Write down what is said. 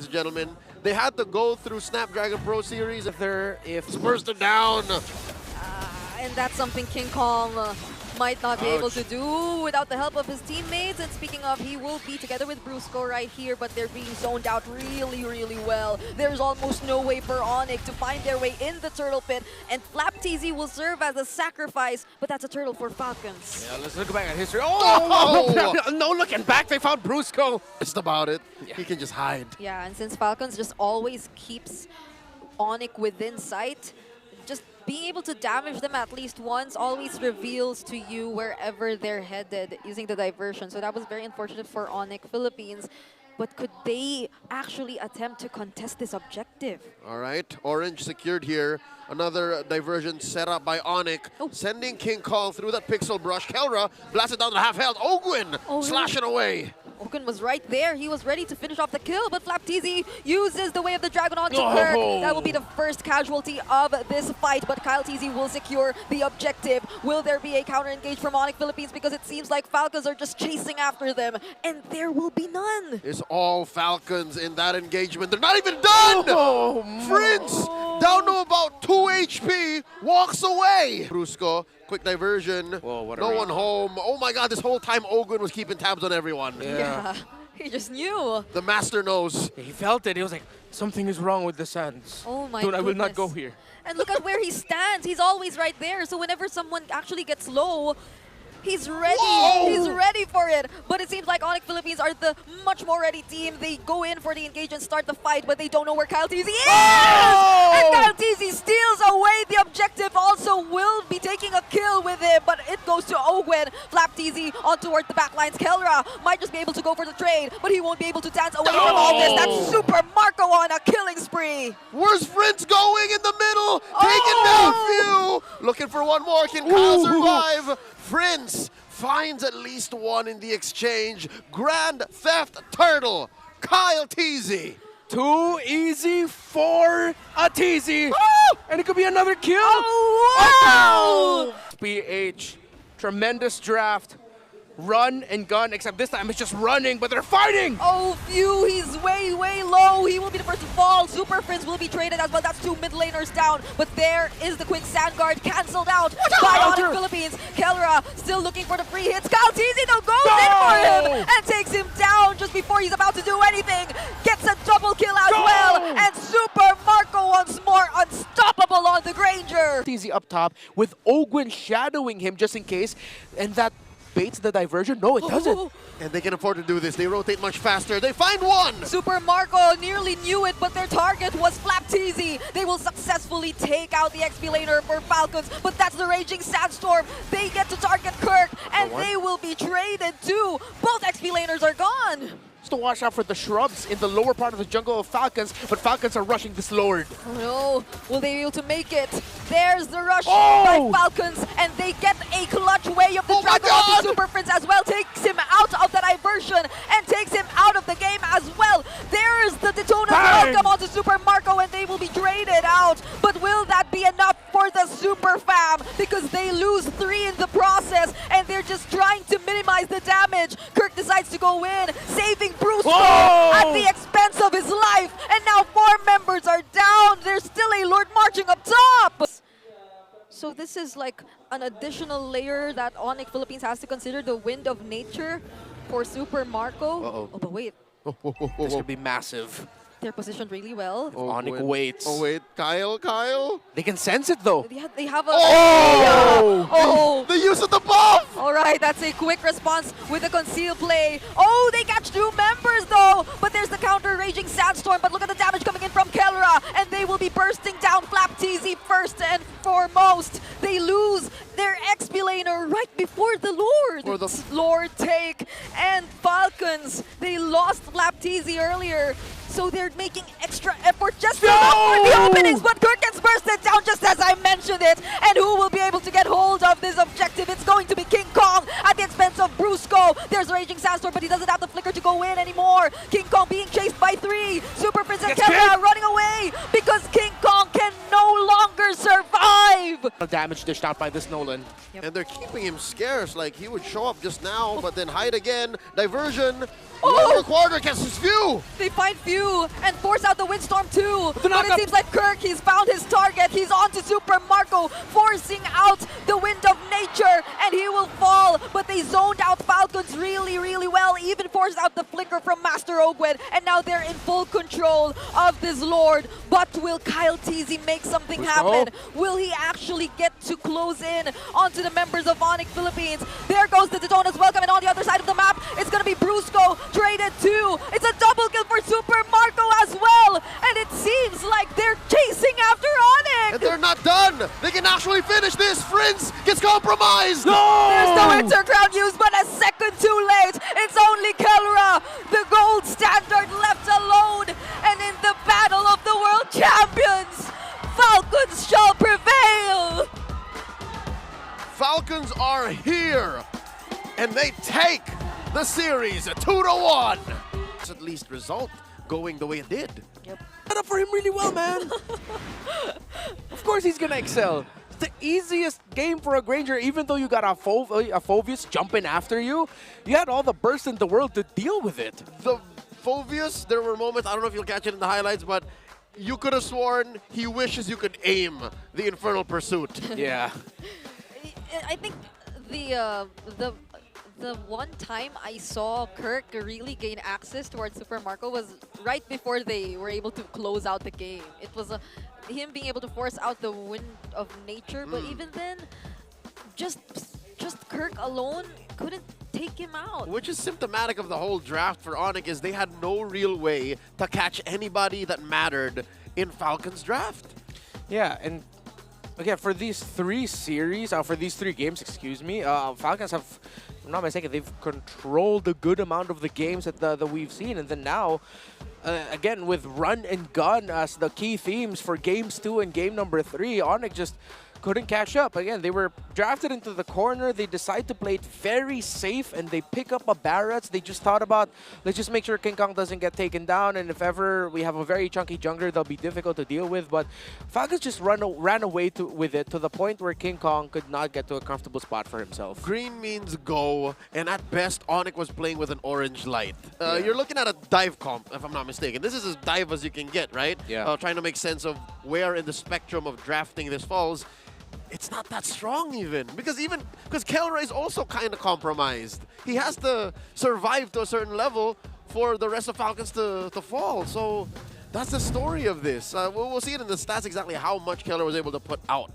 Gentlemen, they had to go through Snapdragon Pro Series. If Spurs are down. And that's something King Kong might not be able to do without the help of his teammates. And speaking of, he will be together with Brusco right here, but they're being zoned out really, really well. There's almost no way for Onic to find their way in the turtle pit, and FlapTZ will serve as a sacrifice, but that's a turtle for Falcons. Yeah, let's look back at history. Oh! No looking back, they found Brusco. Just about it. Yeah. He can just hide. Yeah, and since Falcons just always keeps Onic within sight, just being able to damage them at least once always reveals to you wherever they're headed using the diversion. So that was very unfortunate for Onic Philippines. But could they actually attempt to contest this objective? All right, Orange secured here. Another diversion set up by Onic, sending King Kong through that pixel brush. Kelra blasted down to half health. Ogwin slashing away. Ogun was right there. He was ready to finish off the kill, but FlapTZ uses the Way of the Dragon onto Kirk. That will be the first casualty of this fight, but Kyle TZ will secure the objective. Will there be a counter-engage from Onic Philippines? Because it seems like Falcons are just chasing after them, and there will be none. It's all Falcons in that engagement. They're not even done! Prince, down to about 2 HP, walks away. Brusco, quick diversion. Whoa, no one home. Oh my god, this whole time Ogwin was keeping tabs on everyone. Yeah, he just knew. The master knows. He felt it. He was like, something is wrong with the sands. Oh my Dude, goodness. I will not go here. And look at where he stands. He's always right there. So whenever someone actually gets low, he's ready. Whoa! He's ready for it. But it seems like Onic Philippines are the much more ready team. They go in for the engage and start the fight, but they don't know where Kyle TZ is! Oh! And Kyle TZ steals away the objective. Also will be taking a kill with him, but it goes to Ogwen. FlapTZ on toward the backlines. Kelra might just be able to go for the trade, but he won't be able to dance away from all this. That's Super Marco on a killing spree. Where's Prince going in the middle? Taking down Few. Looking for one more. Can Kyle survive? Prince finds at least one in the exchange. Grand Theft Turtle, Kyle TZ. Too easy for a TZ. And it could be another kill. Oh, wow! PH, tremendous draft. Run and gun, except this time it's just running, but they're fighting! Oh, Few, he's way, way low. He will be the first to fall. Super Prince will be traded as well. That's 2 mid laners down. But there is the quick sand guard cancelled out by Onic Philippines. Kelra still looking for the free hits. Kyle TZ though goes in for him and takes him down just before he's about to do anything. Gets a double kill as well. And Super Marco once more unstoppable on the Granger. TZ up top with Ogwin shadowing him just in case, and that baits the diversion? No, it doesn't. And they can afford to do this. They rotate much faster. They find one! Super Marco nearly knew it, but their target was FlapTZ. They will successfully take out the XP laner for Falcons, but that's the Raging Sandstorm. They get to target Kirk, and they will be traded too. Both XP laners are gone. Just to watch out for the shrubs in the lower part of the jungle of Falcons, but Falcons are rushing this Lord. Oh no, will they be able to make it? There's the rush by Falcons, and they get a clutch Way of the Dragon onto Super Prince as well. Takes him out of the diversion and takes him out of the game as well. There's the Daytona welcome onto Super Marco, and they will be traded out. But will that be enough for the Super Fam? Because they lose 3 in the process, and they're just trying to minimize the damage. Kirk decides to go in, saving Brusco at the expense of his life. And now 4 members are down. There's still a Lord marching up top. So this is like an additional layer that Onic Philippines has to consider, the Wind of Nature for Super Marco. Oh, but wait. This could be massive. They're positioned really well. Onic waits. Oh wait, Kyle? They can sense it though. They have a... The use of the buff! All right, that's a quick response with the conceal play. Oh, they catch 2 members though, but there's the counter Raging Sandstorm. But look at the damage coming in from Kelra, and they will be bursting down FlapTZ first and foremost. They lose their XP laner right before the Lord. For the Lord take, and Falcons, they lost FlapTZ earlier. So they're making extra effort just to look for the openings, but Kirk gets bursted down just as I mentioned it. And who will be able to get hold of this objective? It's going to be King Kong at the expense of Brusco. There's Raging Sandstorm, but he doesn't have the flicker to go in anymore. King Kong being chased by 3. Super Prince and Kelra running away because King Kong can no longer survive. damage dished out by this Nolan. And they're keeping him scarce. Like, he would show up just now, but then hide again. Diversion. Oh! Lower quarter gets his view. They find Few and force out the Windstorm too. The But it knockup. seems like Kirk, he's found his target. He's on to Super Marco, forcing out the Wind of Nature, and he will fall. But they zoned out Falcons really, really well. Even forced out the flicker from Master Ogwen, and now they're in full control of this Lord. But will Kyle Teasy make something happen? Will he actually get to close in onto the members of Onic Philippines? There goes the Detona's welcome, and on the other side of the map, it's gonna be Brusco. Traded too. It's a double kill for Super Marco as well. And it seems like they're chasing after Onic. And they're not done. They can actually finish this. Prince gets compromised. There's no Winter Crown used, but a second too late. It's only Kelra, the gold standard, left alone. And in the battle of the world champions, Falcons shall prevail. Falcons are here. And they take the series 2-1. It's at least result going the way it did. Set up for him really well, man. Of course he's gonna excel. It's the easiest game for a Granger, even though you got a Phoveus jumping after you. You had all the burst in the world to deal with it. The Phoveus, there were moments, I don't know if you'll catch it in the highlights, but you could have sworn he wishes you could aim the Infernal Pursuit. Yeah. I think the one time I saw Kirk really gain access towards Super Marco was right before they were able to close out the game. It was him being able to force out the Wind of Nature, but even then, just Kirk alone couldn't take him out. Which is symptomatic of the whole draft for Onic, is they had no real way to catch anybody that mattered in Falcons draft. Yeah, and again, for these three games, excuse me, Falcons have, if I'm not mistaken, they've controlled a good amount of the games that we've seen. And then now, again, with run and gun as the key themes for games 2 and game number 3, Onic just couldn't catch up. Again, they were drafted into the corner. They decide to play it very safe, and they pick up a Barretts. They just thought about, let's just make sure King Kong doesn't get taken down, and if ever we have a very chunky jungler, they'll be difficult to deal with. But Falcons just ran away with it to the point where King Kong could not get to a comfortable spot for himself. Green means go, and at best, Onic was playing with an orange light. You're looking at a dive comp, if I'm not mistaken. This is as dive as you can get, right? Yeah. Trying to make sense of where in the spectrum of drafting this falls. It's not that strong even, because Kelra is also kind of compromised. He has to survive to a certain level for the rest of Falcons to fall. So that's the story of this. We'll see it in the stats exactly how much Kelra was able to put out.